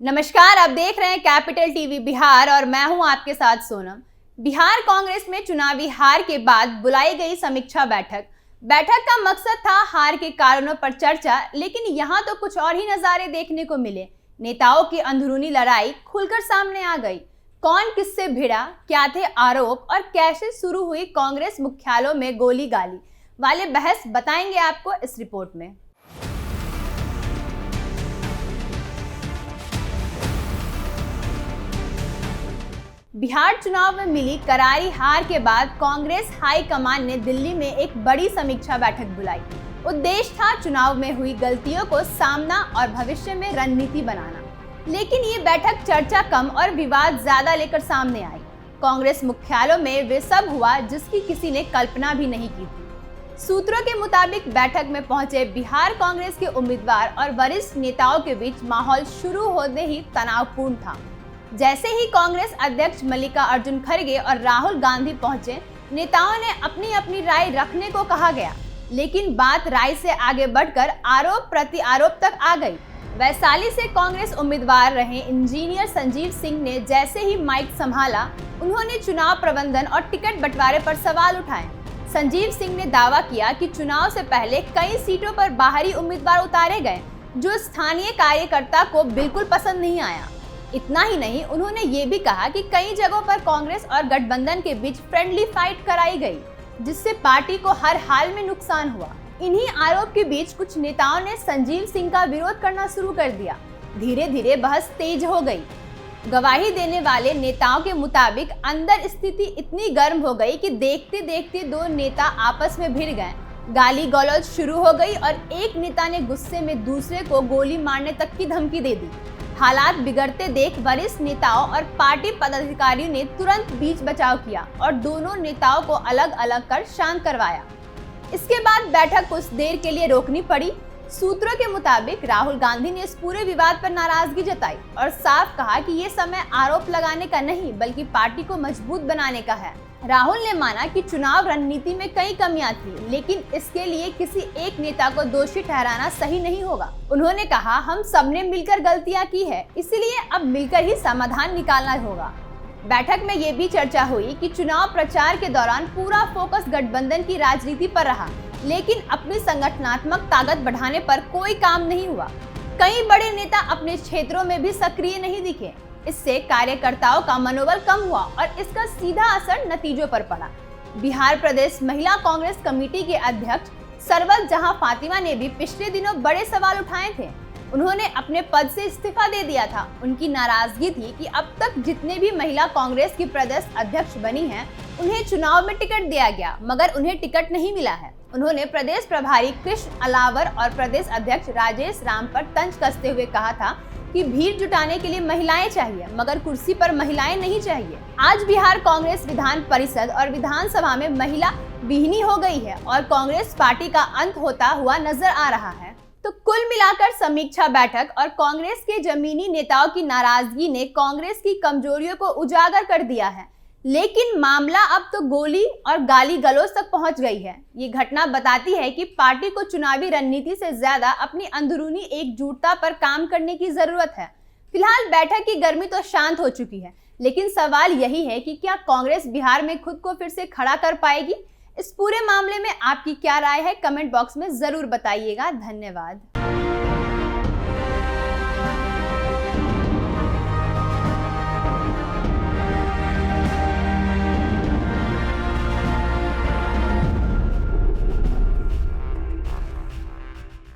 नमस्कार, आप देख रहे हैं कैपिटल टीवी बिहार और मैं हूं आपके साथ सोनम। बिहार कांग्रेस में चुनावी हार के बाद बुलाई गई समीक्षा बैठक का मकसद था हार के कारणों पर चर्चा, लेकिन यहां तो कुछ और ही नजारे देखने को मिले। नेताओं की अंदरूनी लड़ाई खुलकर सामने आ गई। कौन किससे भिड़ा, क्या थे आरोप और कैसे शुरू हुई कांग्रेस मुख्यालयों में गोली गाली वाले बहस, बताएंगे आपको इस रिपोर्ट में। बिहार चुनाव में मिली करारी हार के बाद कांग्रेस हाईकमान ने दिल्ली में एक बड़ी समीक्षा बैठक बुलाई। उद्देश्य था चुनाव में हुई गलतियों को सामना और भविष्य में रणनीति बनाना। लेकिन ये बैठक चर्चा कम और विवाद ज्यादा लेकर सामने आई। कांग्रेस मुख्यालयों में वे सब हुआ जिसकी किसी ने कल्पना भी नहीं की थी। सूत्रों के मुताबिक बैठक में पहुंचे बिहार कांग्रेस के उम्मीदवार और वरिष्ठ नेताओं के बीच माहौल शुरू होते ही तनावपूर्ण था। जैसे ही कांग्रेस अध्यक्ष मल्लिकार्जुन खड़गे और राहुल गांधी पहुंचे, नेताओं ने अपनी अपनी राय रखने को कहा गया, लेकिन बात राय से आगे बढ़कर आरोप प्रति आरोप तक आ गई। वैशाली से कांग्रेस उम्मीदवार रहे इंजीनियर संजीव सिंह ने जैसे ही माइक संभाला, उन्होंने चुनाव प्रबंधन और टिकट बंटवारे पर सवाल उठाए। संजीव सिंह ने दावा किया कि चुनाव से पहले कई सीटों पर बाहरी उम्मीदवार उतारे गए, जो स्थानीय कार्यकर्ता को बिल्कुल पसंद नहीं आया। इतना ही नहीं, उन्होंने ये भी कहा कि कई जगहों पर कांग्रेस और गठबंधन के बीच फ्रेंडली फाइट कराई गई, जिससे पार्टी को हर हाल में नुकसान हुआ। इन्हीं आरोप के बीच कुछ नेताओं ने संजीव सिंह का विरोध करना शुरू कर दिया। धीरे धीरे बहस तेज हो गई। गवाही देने वाले नेताओं के मुताबिक अंदर स्थिति इतनी गर्म हो गई कि देखते देखते दो नेता आपस में भिड़ गए। गाली गलौज शुरू हो गई और एक नेता ने गुस्से में दूसरे को गोली मारने तक की धमकी दे दी। हालात बिगड़ते देख वरिष्ठ नेताओं और पार्टी पदाधिकारियों ने तुरंत बीच बचाव किया और दोनों नेताओं को अलग अलग कर शांत करवाया। इसके बाद बैठक कुछ देर के लिए रोकनी पड़ी। सूत्रों के मुताबिक राहुल गांधी ने इस पूरे विवाद पर नाराजगी जताई और साफ कहा कि ये समय आरोप लगाने का नहीं, बल्कि पार्टी को मजबूत बनाने का है। राहुल ने माना कि चुनाव रणनीति में कई कमियां थी, लेकिन इसके लिए किसी एक नेता को दोषी ठहराना सही नहीं होगा। उन्होंने कहा, हम सबने मिलकर गलतियां की है, इसलिए अब मिलकर ही समाधान निकालना होगा। बैठक में ये भी चर्चा हुई कि चुनाव प्रचार के दौरान पूरा फोकस गठबंधन की राजनीति पर रहा, लेकिन अपनी संगठनात्मक ताकत बढ़ाने पर कोई काम नहीं हुआ। कई बड़े नेता अपने क्षेत्रों में भी सक्रिय नहीं दिखे। इससे कार्यकर्ताओं का मनोबल कम हुआ और इसका सीधा असर नतीजों पर पड़ा। बिहार प्रदेश महिला कांग्रेस कमेटी के अध्यक्ष सरवत जहां फातिमा ने भी पिछले दिनों बड़े सवाल उठाए थे। उन्होंने अपने पद से इस्तीफा दे दिया था। उनकी नाराजगी थी कि अब तक जितने भी महिला कांग्रेस की प्रदेश अध्यक्ष बनी हैं, उन्हें चुनाव में टिकट दिया गया, मगर उन्हें टिकट नहीं मिला है। उन्होंने प्रदेश प्रभारी कृष्ण अलावर और प्रदेश अध्यक्ष राजेश राम पर तंज कसते हुए कहा था कि भीड़ जुटाने के लिए महिलाएं चाहिए, मगर कुर्सी पर महिलाएं नहीं चाहिए। आज बिहार कांग्रेस विधान परिषद और विधानसभा में महिला विहीनी हो गई है और कांग्रेस पार्टी का अंत होता हुआ नजर आ रहा है। तो कुल मिलाकर समीक्षा बैठक और कांग्रेस के जमीनी नेताओं की नाराजगी ने कांग्रेस की कमजोरियों को उजागर कर दिया है, लेकिन मामला अब तो गोली और गाली गलौज तक पहुंच गई है। ये घटना बताती है कि पार्टी को चुनावी रणनीति से ज्यादा अपनी अंदरूनी एकजुटता पर काम करने की जरूरत है। फिलहाल बैठक की गर्मी तो शांत हो चुकी है, लेकिन सवाल यही है कि क्या कांग्रेस बिहार में खुद को फिर से खड़ा कर पाएगी? इस पूरे मामले में आपकी क्या राय है? कमेंट बॉक्स में जरूर बताइएगा। धन्यवाद।